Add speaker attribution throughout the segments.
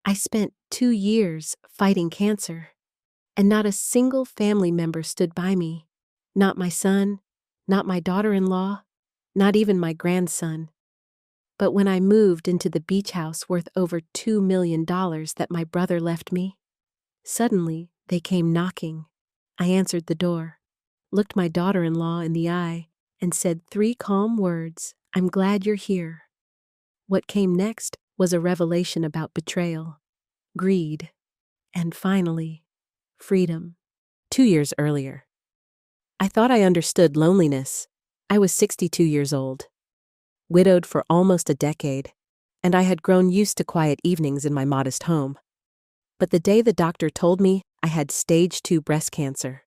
Speaker 1: I spent 2 years fighting cancer, and not a single family member stood by me. Not my son, not my daughter-in-law, not even my grandson. But when I moved into the beach house worth over $2 million that my brother left me, suddenly they came knocking. I answered the door, looked my daughter-in-law in the eye, and said 3 calm words, "I'm glad you're here." What came next was a revelation about betrayal, greed, and finally, freedom. 2 years earlier, I thought I understood loneliness. I was 62 years old, widowed for almost a decade, and I had grown used to quiet evenings in my modest home. But the day the doctor told me I had stage 2 breast cancer,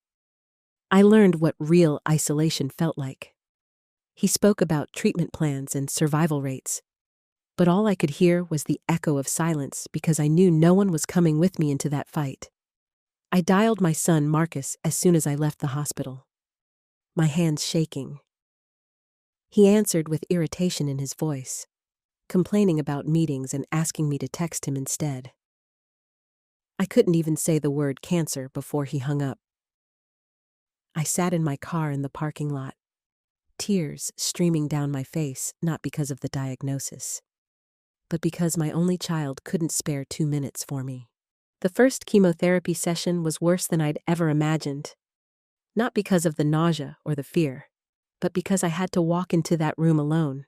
Speaker 1: I learned what real isolation felt like. He spoke about treatment plans and survival rates, but all I could hear was the echo of silence because I knew no one was coming with me into that fight. I dialed my son Marcus as soon as I left the hospital, my hands shaking. He answered with irritation in his voice, complaining about meetings and asking me to text him instead. I couldn't even say the word cancer before he hung up. I sat in my car in the parking lot, tears streaming down my face, not because of the diagnosis, but because my only child couldn't spare 2 minutes for me. The first chemotherapy session was worse than I'd ever imagined, not because of the nausea or the fear, but because I had to walk into that room alone,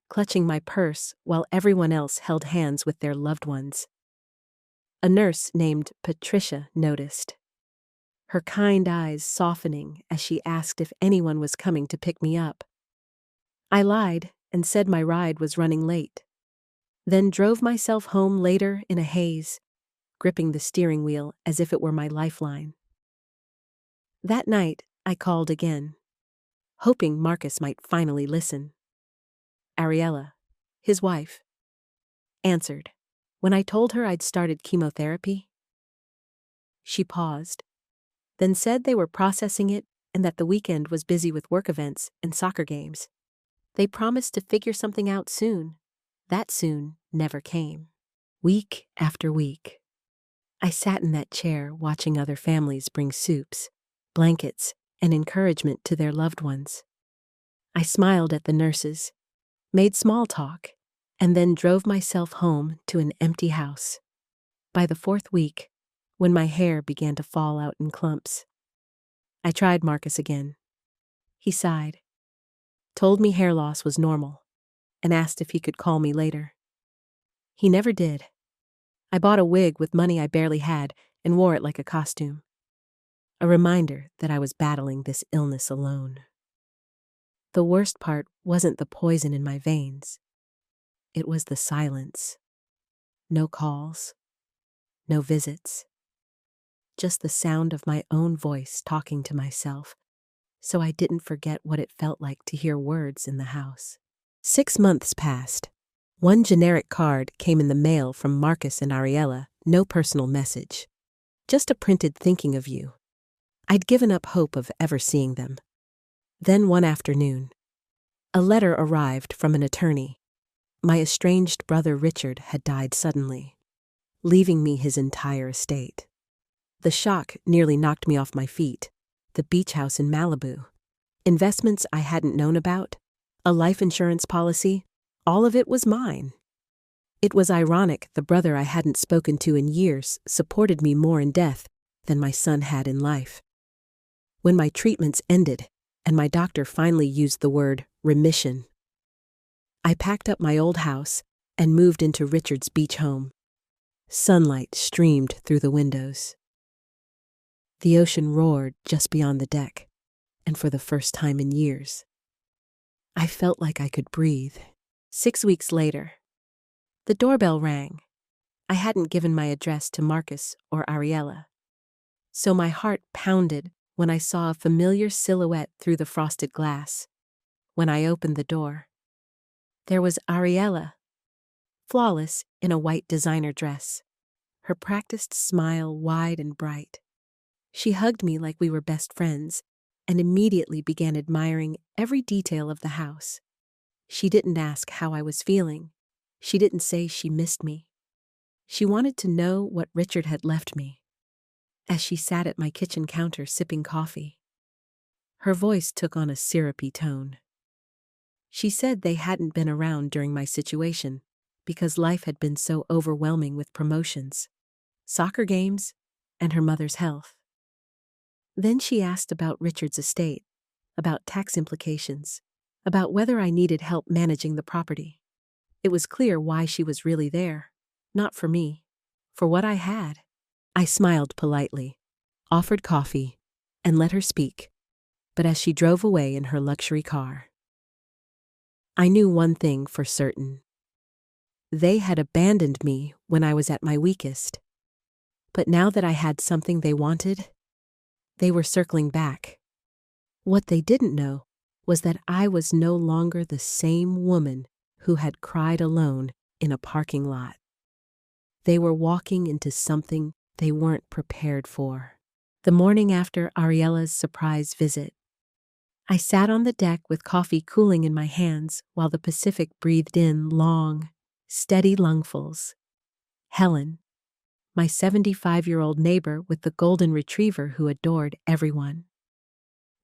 Speaker 1: clutching my purse while everyone else held hands with their loved ones. A nurse named Patricia noticed, her kind eyes softening as she asked if anyone was coming to pick me up. I lied and said my ride was running late, then drove myself home later in a haze, gripping the steering wheel as if it were my lifeline. That night, I called again, hoping Marcus might finally listen. Ariella, his wife, answered when I told her I'd started chemotherapy. She paused, then said they were processing it and that the weekend was busy with work events and soccer games. They promised to figure something out soon. That soon never came. Week after week, I sat in that chair watching other families bring soups, blankets, and encouragement to their loved ones. I smiled at the nurses, made small talk, and then drove myself home to an empty house. By the 4th week, when my hair began to fall out in clumps, I tried Marcus again. He sighed, told me hair loss was normal, and asked if he could call me later. He never did. I bought a wig with money I barely had and wore it like a costume, a reminder that I was battling this illness alone. The worst part wasn't the poison in my veins. It was the silence. No calls, no visits, just the sound of my own voice talking to myself, so I didn't forget what it felt like to hear words in the house. 6 months passed. One generic card came in the mail from Marcus and Ariella, no personal message, just a printed thinking of you. I'd given up hope of ever seeing them. Then one afternoon, a letter arrived from an attorney. My estranged brother Richard had died suddenly, leaving me his entire estate. The shock nearly knocked me off my feet. The beach house in Malibu, investments I hadn't known about, a life insurance policy, all of it was mine. It was ironic the brother I hadn't spoken to in years supported me more in death than my son had in life. When my treatments ended and my doctor finally used the word remission, I packed up my old house and moved into Richard's beach home. Sunlight streamed through the windows. The ocean roared just beyond the deck, and for the first time in years, I felt like I could breathe. 6 weeks later, the doorbell rang. I hadn't given my address to Marcus or Ariella, so my heart pounded when I saw a familiar silhouette through the frosted glass. When I opened the door, there was Ariella, flawless in a white designer dress, her practiced smile wide and bright. She hugged me like we were best friends and immediately began admiring every detail of the house. She didn't ask how I was feeling. She didn't say she missed me. She wanted to know what Richard had left me, as she sat at my kitchen counter sipping coffee. Her voice took on a syrupy tone. She said they hadn't been around during my situation because life had been so overwhelming with promotions, soccer games, and her mother's health. Then she asked about Richard's estate, about tax implications, about whether I needed help managing the property. It was clear why she was really there, not for me, for what I had. I smiled politely, offered coffee, and let her speak, but as she drove away in her luxury car, I knew one thing for certain. They had abandoned me when I was at my weakest. But now that I had something they wanted, they were circling back. What they didn't know was that I was no longer the same woman who had cried alone in a parking lot. They were walking into something they weren't prepared for. The morning after Ariella's surprise visit, I sat on the deck with coffee cooling in my hands while the Pacific breathed in long, steady lungfuls. Helen, my 75-year-old neighbor with the golden retriever who adored everyone,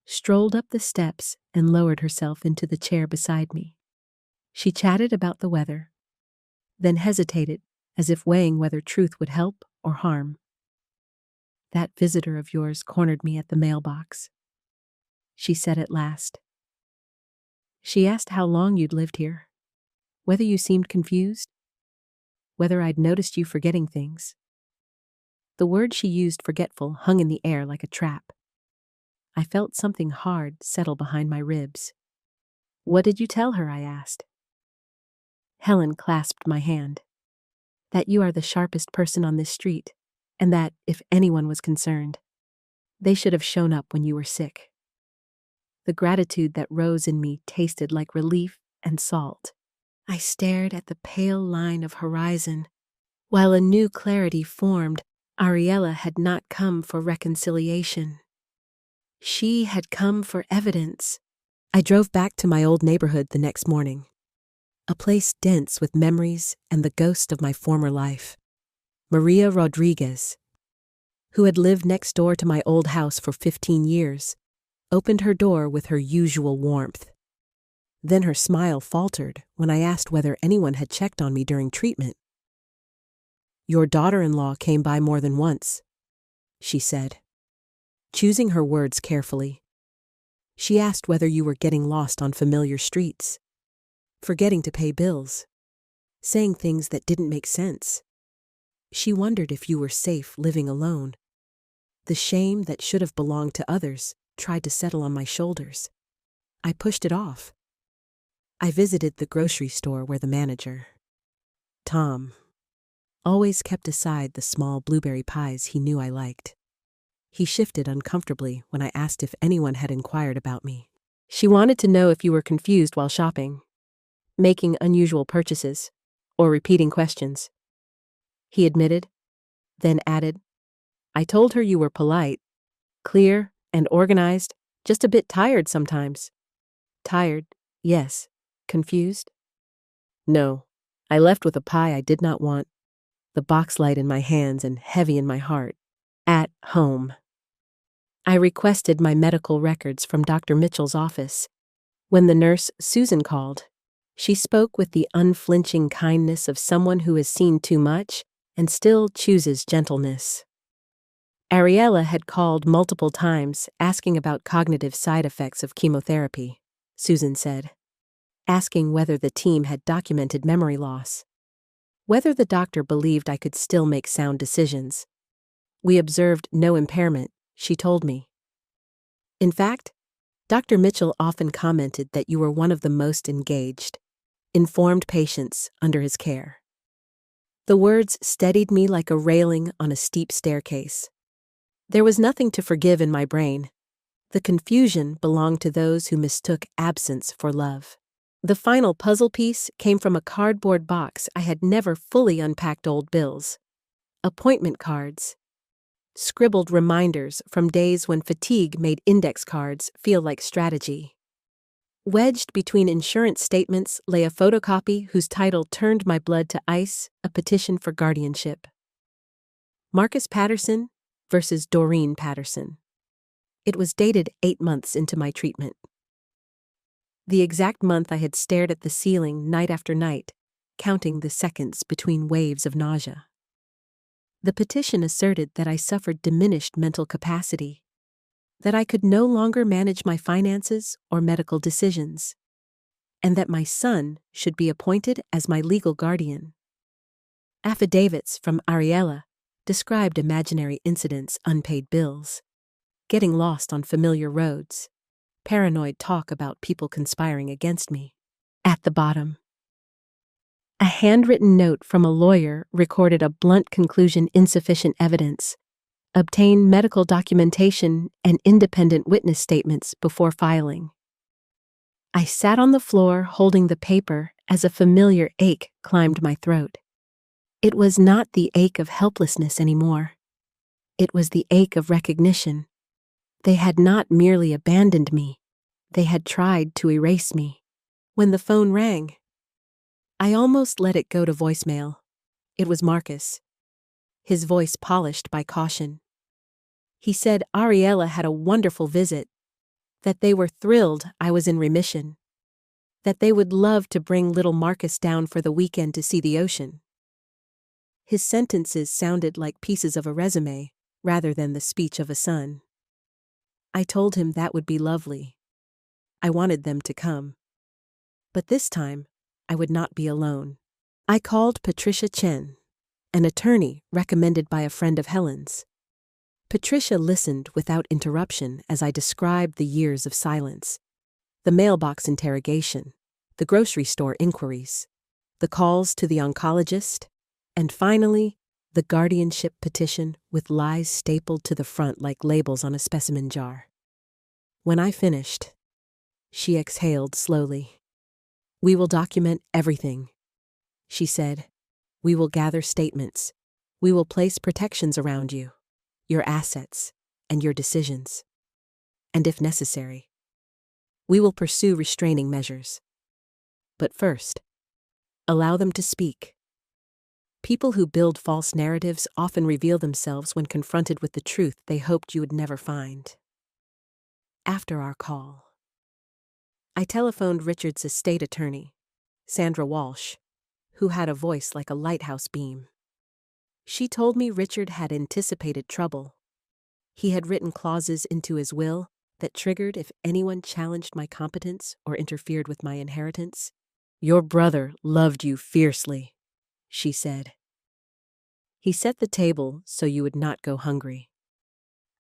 Speaker 1: strolled up the steps and lowered herself into the chair beside me. She chatted about the weather, then hesitated as if weighing whether truth would help or harm. "That visitor of yours cornered me at the mailbox," she said at last. "She asked how long you'd lived here, whether you seemed confused, whether I'd noticed you forgetting things." The word she used, forgetful, hung in the air like a trap. I felt something hard settle behind my ribs. "What did you tell her?" I asked. Helen clasped my hand. "That you are the sharpest person on this street, and that, if anyone was concerned, they should have shown up when you were sick." The gratitude that rose in me tasted like relief and salt. I stared at the pale line of horizon. While a new clarity formed, Ariella had not come for reconciliation. She had come for evidence. I drove back to my old neighborhood the next morning, a place dense with memories and the ghost of my former life. Maria Rodriguez, who had lived next door to my old house for 15 years, opened her door with her usual warmth. Then her smile faltered when I asked whether anyone had checked on me during treatment. "Your daughter-in-law came by more than once," she said, choosing her words carefully. "She asked whether you were getting lost on familiar streets, forgetting to pay bills, saying things that didn't make sense. She wondered if you were safe living alone. The shame that should have belonged to others tried to settle on my shoulders. I pushed it off. I visited the grocery store where the manager, Tom, always kept aside the small blueberry pies he knew I liked. He shifted uncomfortably when I asked if anyone had inquired about me. "She wanted to know if you were confused while shopping, making unusual purchases, or repeating questions," he admitted, then added, "I told her you were polite, clear, and organized, just a bit tired sometimes." "Tired, yes. Confused? No. I left with a pie I did not want, the box light in my hands and heavy in my heart, at home." I requested my medical records from Dr. Mitchell's office. When the nurse, Susan, called, she spoke with the unflinching kindness of someone who has seen too much and still chooses gentleness. Ariella had called multiple times asking about cognitive side effects of chemotherapy, Susan said, asking whether the team had documented memory loss, whether the doctor believed I could still make sound decisions. "We observed no impairment," she told me. "In fact, Dr. Mitchell often commented that you were one of the most engaged, informed patients under his care." The words steadied me like a railing on a steep staircase. There was nothing to forgive in my brain. The confusion belonged to those who mistook absence for love. The final puzzle piece came from a cardboard box I had never fully unpacked: old bills, appointment cards, scribbled reminders from days when fatigue made index cards feel like strategy. Wedged between insurance statements lay a photocopy whose title turned my blood to ice, a petition for guardianship. Marcus Patterson versus Doreen Patterson. It was dated 8 months into my treatment. The exact month I had stared at the ceiling night after night, counting the seconds between waves of nausea. The petition asserted that I suffered diminished mental capacity, that I could no longer manage my finances or medical decisions, and that my son should be appointed as my legal guardian. Affidavits from Ariella described imaginary incidents, unpaid bills, getting lost on familiar roads, paranoid talk about people conspiring against me. At the bottom, a handwritten note from a lawyer recorded a blunt conclusion: insufficient evidence. Obtain medical documentation and independent witness statements before filing. I sat on the floor holding the paper as a familiar ache climbed my throat. It was not the ache of helplessness anymore. It was the ache of recognition. They had not merely abandoned me, they had tried to erase me. When the phone rang, I almost let it go to voicemail. It was Marcus, his voice polished by caution. He said Ariella had a wonderful visit, that they were thrilled I was in remission, that they would love to bring little Marcus down for the weekend to see the ocean. His sentences sounded like pieces of a resume rather than the speech of a son. I told him that would be lovely. I wanted them to come. But this time, I would not be alone. I called Patricia Chen, an attorney recommended by a friend of Helen's. Patricia listened without interruption as I described the years of silence, the mailbox interrogation, the grocery store inquiries, the calls to the oncologist, and finally, the guardianship petition with lies stapled to the front like labels on a specimen jar. When I finished, she exhaled slowly. "We will document everything," she said. "We will gather statements. We will place protections around you, your assets, and your decisions. And if necessary, we will pursue restraining measures. But first, allow them to speak." People who build false narratives often reveal themselves when confronted with the truth they hoped you would never find. After our call, I telephoned Richard's estate attorney, Sandra Walsh, who had a voice like a lighthouse beam. She told me Richard had anticipated trouble. He had written clauses into his will that triggered if anyone challenged my competence or interfered with my inheritance. "Your brother loved you fiercely," she said. "He set the table so you would not go hungry."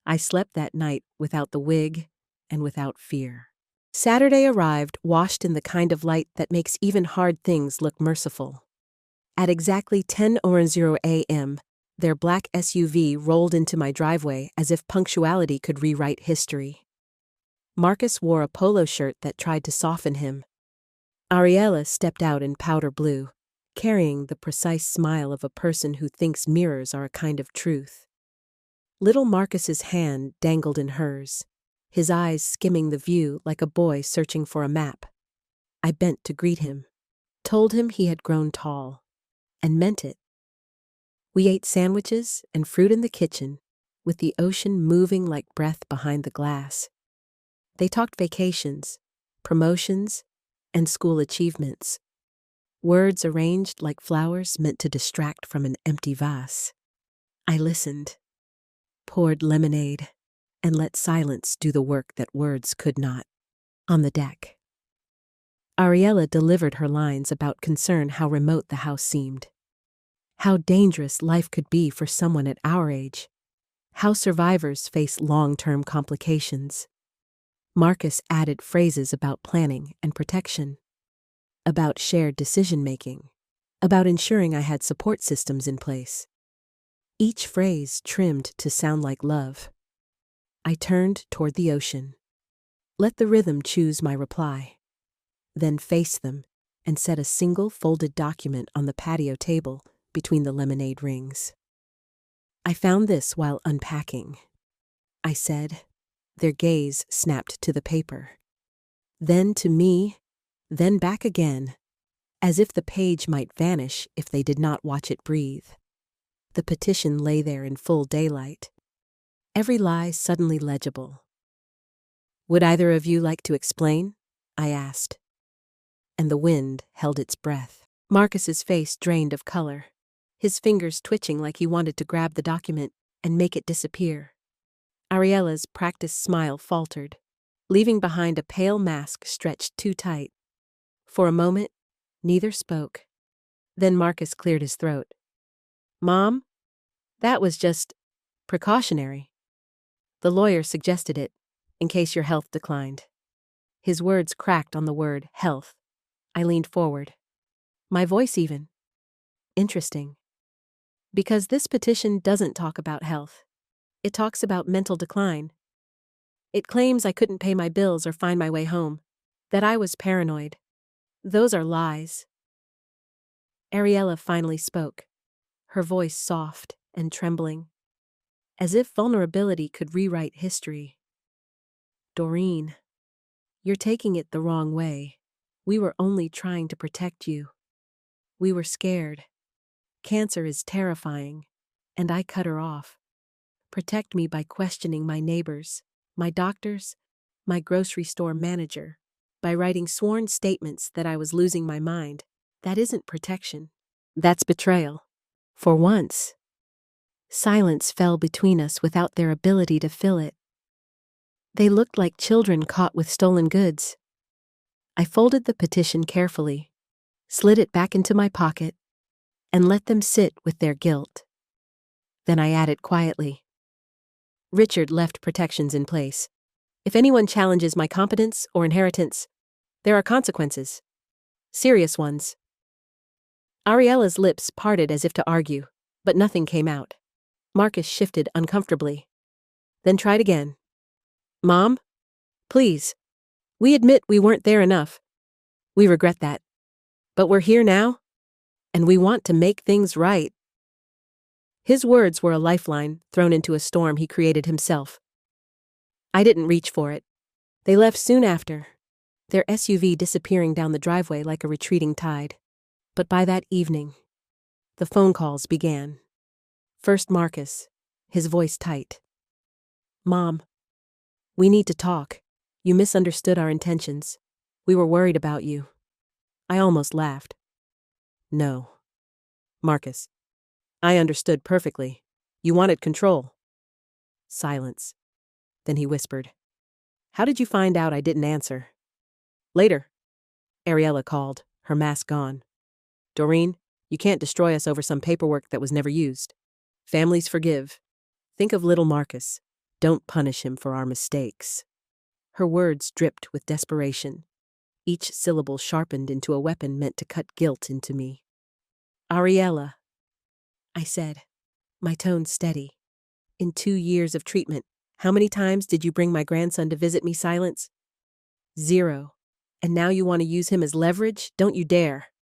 Speaker 1: I slept that night without the wig and without fear. Saturday arrived washed in the kind of light that makes even hard things look merciful. At exactly 10:00 a.m., their black SUV rolled into my driveway as if punctuality could rewrite history. Marcus wore a polo shirt that tried to soften him. Ariella stepped out in powder blue, carrying the precise smile of a person who thinks mirrors are a kind of truth. Little Marcus's hand dangled in hers, his eyes skimming the view like a boy searching for a map. I bent to greet him, told him he had grown tall, and meant it. We ate sandwiches and fruit in the kitchen, with the ocean moving like breath behind the glass. They talked vacations, promotions, and school achievements. Words arranged like flowers meant to distract from an empty vase. I listened, poured lemonade, and let silence do the work that words could not. On the deck, Ariella delivered her lines about concern how remote the house seemed, how dangerous life could be for someone at our age, how survivors face long-term complications. Marcus added phrases about planning and protection, about shared decision-making, about ensuring I had support systems in place. Each phrase trimmed to sound like love. I turned toward the ocean. Let the rhythm choose my reply. Then faced them and set a single folded document on the patio table between the lemonade rings. "I found this while unpacking," I said. Their gaze snapped to the paper. then to me, then back again, as if the page might vanish if they did not watch it breathe. The petition lay there in full daylight, every lie suddenly legible. "Would either of you like to explain?" I asked, and the wind held its breath. Marcus's face drained of color, his fingers twitching like he wanted to grab the document and make it disappear. Ariella's practiced smile faltered, leaving behind a pale mask stretched too tight. For a moment, neither spoke. Then Marcus cleared his throat. "Mom, that was just precautionary. The lawyer suggested it, in case your health declined." His words cracked on the word health. I leaned forward. My voice even. Interesting. Because this petition doesn't talk about health. It talks about mental decline. It claims I couldn't pay my bills or find my way home, that I was paranoid. Those are lies. Ariella finally spoke, her voice soft and trembling, as if vulnerability could rewrite history. "Doreen, you're taking it the wrong way. We were only trying to protect you. We were scared. Cancer is terrifying, and I cut her off. Protect me by questioning my neighbors, my doctors, my grocery store manager, by writing sworn statements that I was losing my mind. That isn't protection. That's betrayal." For once, silence fell between us without their ability to fill it. They looked like children caught with stolen goods. I folded the petition carefully, slid it back into my pocket, and let them sit with their guilt. Then I added quietly, "Richard left protections in place. If anyone challenges my competence or inheritance, there are consequences. Serious ones." Ariella's lips parted as if to argue, but nothing came out. Marcus shifted uncomfortably, then tried again. "Mom, please. We admit we weren't there enough. We regret that. But we're here now, and we want to make things right." His words were a lifeline thrown into a storm he created himself. I didn't reach for it. They left soon after, their SUV disappearing down the driveway like a retreating tide. But by that evening, the phone calls began. First Marcus, his voice tight. "Mom, we need to talk. You misunderstood our intentions. We were worried about you." I almost laughed. "No. Marcus, I understood perfectly. You wanted control." Silence. Then he whispered, "How did you find out I didn't answer?" "Later." Ariella called, her mask gone. "Doreen, you can't destroy us over some paperwork that was never used. Families forgive. Think of little Marcus. Don't punish him for our mistakes." Her words dripped with desperation, each syllable sharpened into a weapon meant to cut guilt into me. "Ariella," I said, my tone steady. "In 2 years of treatment, how many times did you bring my grandson to visit me? Silence?" "0. And now you want to use him as leverage? Don't you dare."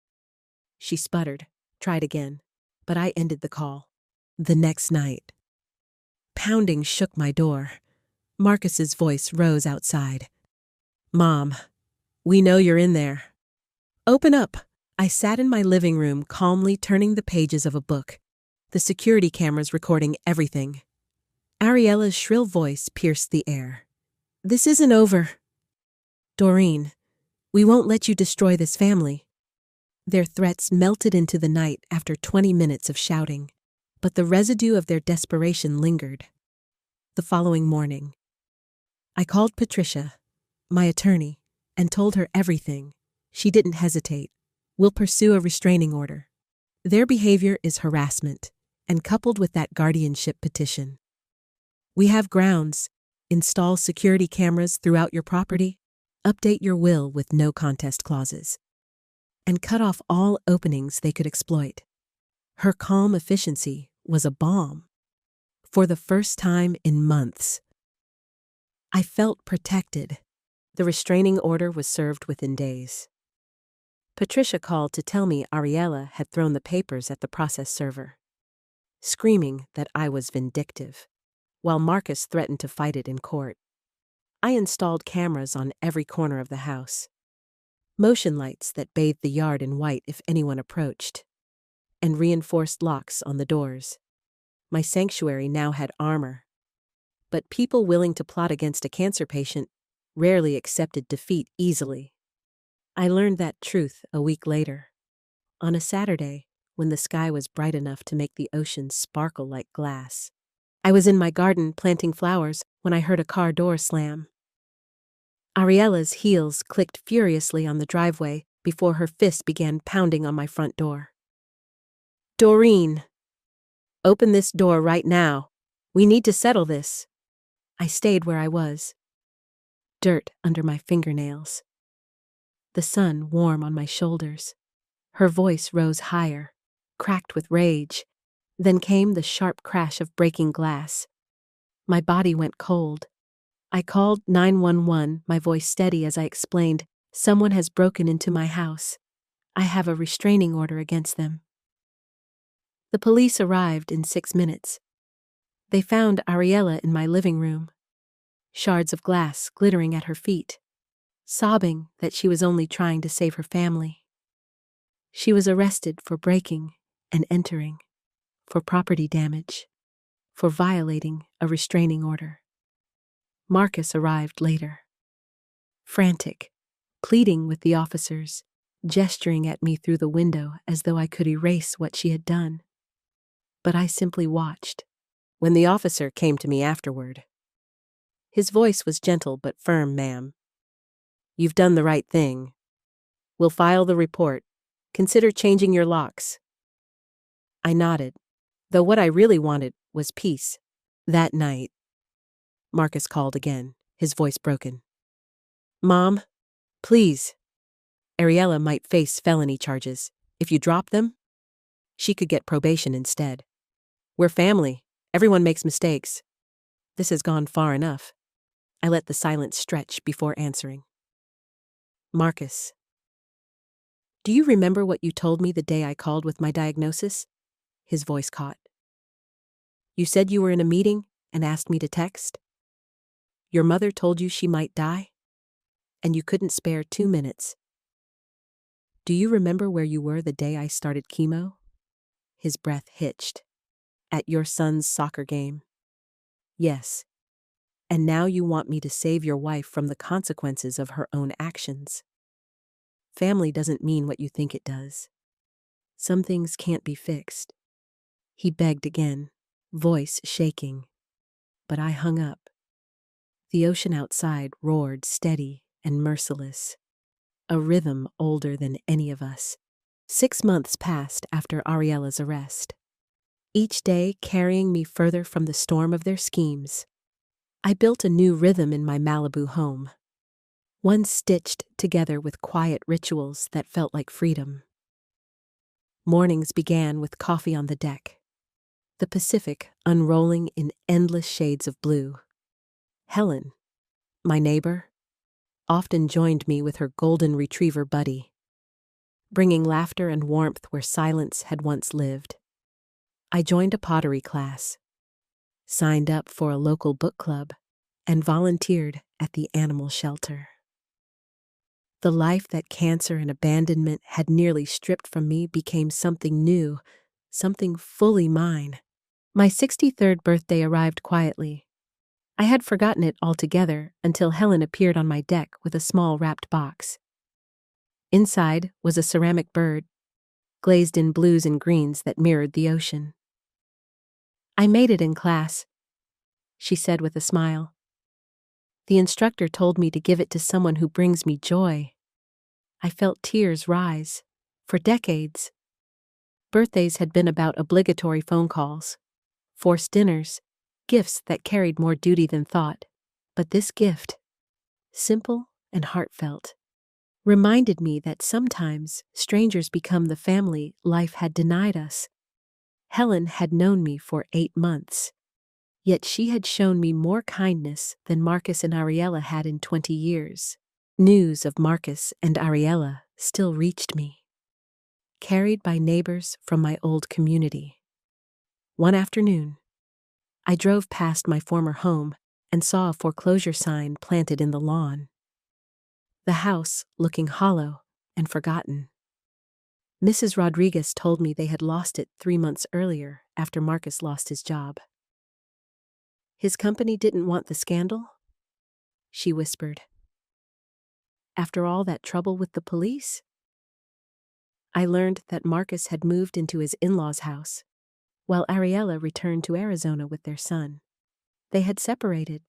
Speaker 1: She sputtered, tried again, but I ended the call. The next night, pounding shook my door. Marcus's voice rose outside. "Mom, we know you're in there. Open up." I sat in my living room calmly turning the pages of a book, the security cameras recording everything. Ariella's shrill voice pierced the air. "This isn't over. Doreen, we won't let you destroy this family." Their threats melted into the night after 20 minutes of shouting, but the residue of their desperation lingered. The following morning, I called Patricia, my attorney, and told her everything. She didn't hesitate. "We'll pursue a restraining order. Their behavior is harassment, and coupled with that guardianship petition. We have grounds. Install security cameras throughout your property. Update your will with no contest clauses. And cut off all openings they could exploit." Her calm efficiency was a balm. For the first time in months, I felt protected. The restraining order was served within days. Patricia called to tell me Ariella had thrown the papers at the process server, screaming that I was vindictive, while Marcus threatened to fight it in court. I installed cameras on every corner of the house, motion lights that bathed the yard in white if anyone approached, and reinforced locks on the doors. My sanctuary now had armor, but people willing to plot against a cancer patient rarely accepted defeat easily. I learned that truth a week later, on a Saturday when the sky was bright enough to make the ocean sparkle like glass. I was in my garden planting flowers when I heard a car door slam. Ariella's heels clicked furiously on the driveway before her fist began pounding on my front door. "Doreen, open this door right now. We need to settle this." I stayed where I was, dirt under my fingernails, the sun warm on my shoulders. Her voice rose higher, cracked with rage. Then came the sharp crash of breaking glass. My body went cold. I called 911, my voice steady as I explained, "Someone has broken into my house. I have a restraining order against them." The police arrived in 6 minutes. They found Ariella in my living room, shards of glass glittering at her feet, sobbing that she was only trying to save her family. She was arrested for breaking and entering, for property damage, for violating a restraining order. Marcus arrived later, frantic, pleading with the officers, gesturing at me through the window as though I could erase what she had done. But I simply watched. When the officer came to me afterward, his voice was gentle but firm, "Ma'am. You've done the right thing. We'll file the report. Consider changing your locks." I nodded, though what I really wanted was peace. That night, Marcus called again, his voice broken. "Mom, please. Ariella might face felony charges. If you drop them, she could get probation instead. We're family. Everyone makes mistakes. This has gone far enough." I let the silence stretch before answering. "Marcus, do you remember what you told me the day I called with my diagnosis?" His voice caught. "You said you were in a meeting and asked me to text. Your mother told you she might die, and you couldn't spare 2 minutes. Do you remember where you were the day I started chemo?" His breath hitched. "At your son's soccer game." "Yes. And now you want me to save your wife from the consequences of her own actions. Family doesn't mean what you think it does. Some things can't be fixed." He begged again, voice shaking. But I hung up. The ocean outside roared steady and merciless, a rhythm older than any of us. 6 months passed after Ariella's arrest, each day carrying me further from the storm of their schemes. I built a new rhythm in my Malibu home, one stitched together with quiet rituals that felt like freedom. Mornings began with coffee on the deck, the Pacific unrolling in endless shades of blue. Helen, my neighbor, often joined me with her golden retriever buddy, bringing laughter and warmth where silence had once lived. I joined a pottery class, signed up for a local book club, and volunteered at the animal shelter. The life that cancer and abandonment had nearly stripped from me became something new, something fully mine. My 63rd birthday arrived quietly. I had forgotten it altogether until Helen appeared on my deck with a small wrapped box. Inside was a ceramic bird, glazed in blues and greens that mirrored the ocean. "I made it in class," she said with a smile. "The instructor told me to give it to someone who brings me joy." I felt tears rise. For decades, birthdays had been about obligatory phone calls, forced dinners, gifts that carried more duty than thought. But this gift, simple and heartfelt, reminded me that sometimes strangers become the family life had denied us. Helen had known me for 8 months, yet she had shown me more kindness than Marcus and Ariella had in 20 years. News of Marcus and Ariella still reached me, carried by neighbors from my old community. One afternoon, I drove past my former home and saw a foreclosure sign planted in the lawn. The house looking hollow and forgotten. Mrs. Rodriguez told me they had lost it 3 months earlier after Marcus lost his job. His company didn't want the scandal? She whispered. After all that trouble with the police? I learned that Marcus had moved into his in-laws' house, while Ariella returned to Arizona with their son. They had separated,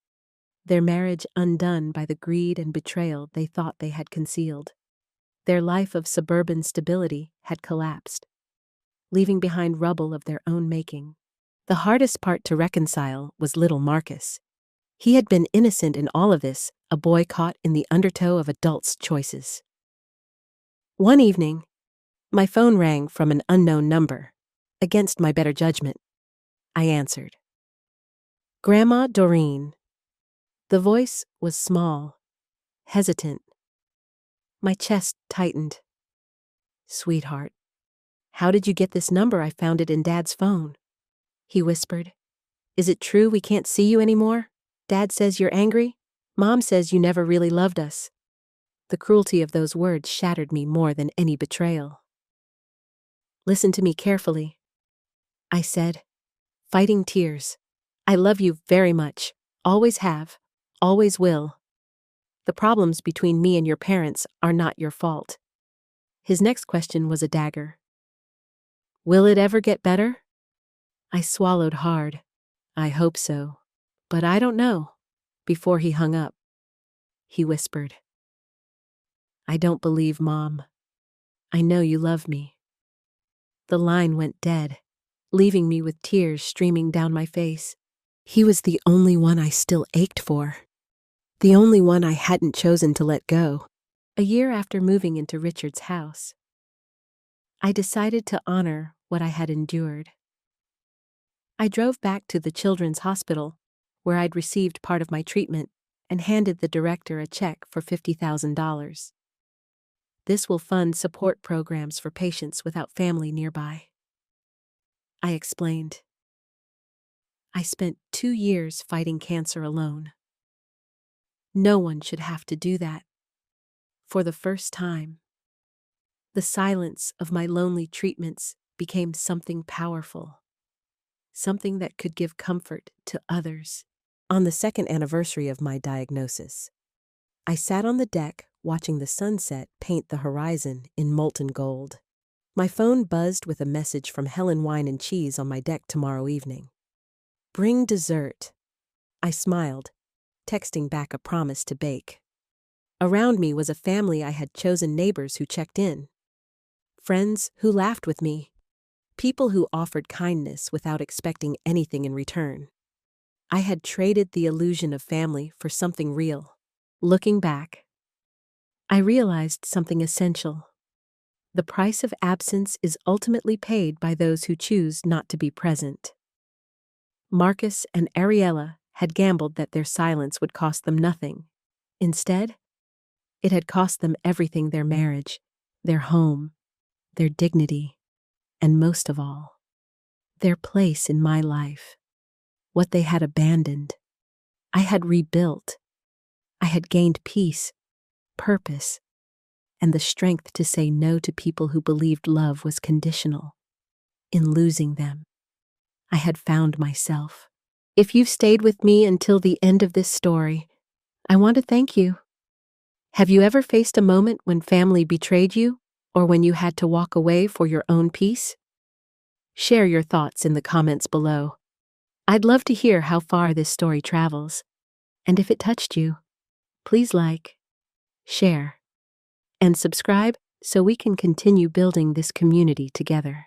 Speaker 1: their marriage undone by the greed and betrayal they thought they had concealed. Their life of suburban stability had collapsed, leaving behind rubble of their own making. The hardest part to reconcile was little Marcus. He had been innocent in all of this, a boy caught in the undertow of adults' choices. One evening, my phone rang from an unknown number. Against my better judgment, I answered. Grandma Doreen. The voice was small, hesitant. My chest tightened. Sweetheart, how did you get this number? I found it in Dad's phone. He whispered. Is it true we can't see you anymore? Dad says you're angry. Mom says you never really loved us. The cruelty of those words shattered me more than any betrayal. Listen to me carefully, I said, fighting tears. I love you very much. Always have. Always will. The problems between me and your parents are not your fault. His next question was a dagger. Will it ever get better? I swallowed hard. I hope so. But I don't know. Before he hung up, he whispered. I don't believe Mom. I know you love me. The line went dead, leaving me with tears streaming down my face. He was the only one I still ached for. The only one I hadn't chosen to let go. A year after moving into Richard's house, I decided to honor what I had endured. I drove back to the children's hospital, where I'd received part of my treatment, and handed the director a check for $50,000. This will fund support programs for patients without family nearby. I explained. I spent 2 years fighting cancer alone. No one should have to do that. For the first time, the silence of my lonely treatments became something powerful, something that could give comfort to others. On the 2nd anniversary of my diagnosis, I sat on the deck watching the sunset paint the horizon in molten gold. My phone buzzed with a message from Helen Wine and Cheese on my deck tomorrow evening. Bring dessert. I smiled, texting back a promise to bake. Around me was a family I had chosen, neighbors who checked in, friends who laughed with me, people who offered kindness without expecting anything in return. I had traded the illusion of family for something real. Looking back, I realized something essential. The price of absence is ultimately paid by those who choose not to be present. Marcus and Ariella had gambled that their silence would cost them nothing. Instead, it had cost them everything: their marriage, their home, their dignity, and most of all, their place in my life. What they had abandoned, I had rebuilt. I had gained peace, purpose, and the strength to say no to people who believed love was conditional. In losing them, I had found myself. If you've stayed with me until the end of this story, I want to thank you. Have you ever faced a moment when family betrayed you, or when you had to walk away for your own peace? Share your thoughts in the comments below. I'd love to hear how far this story travels. And if it touched you, please like, share, and subscribe so we can continue building this community together.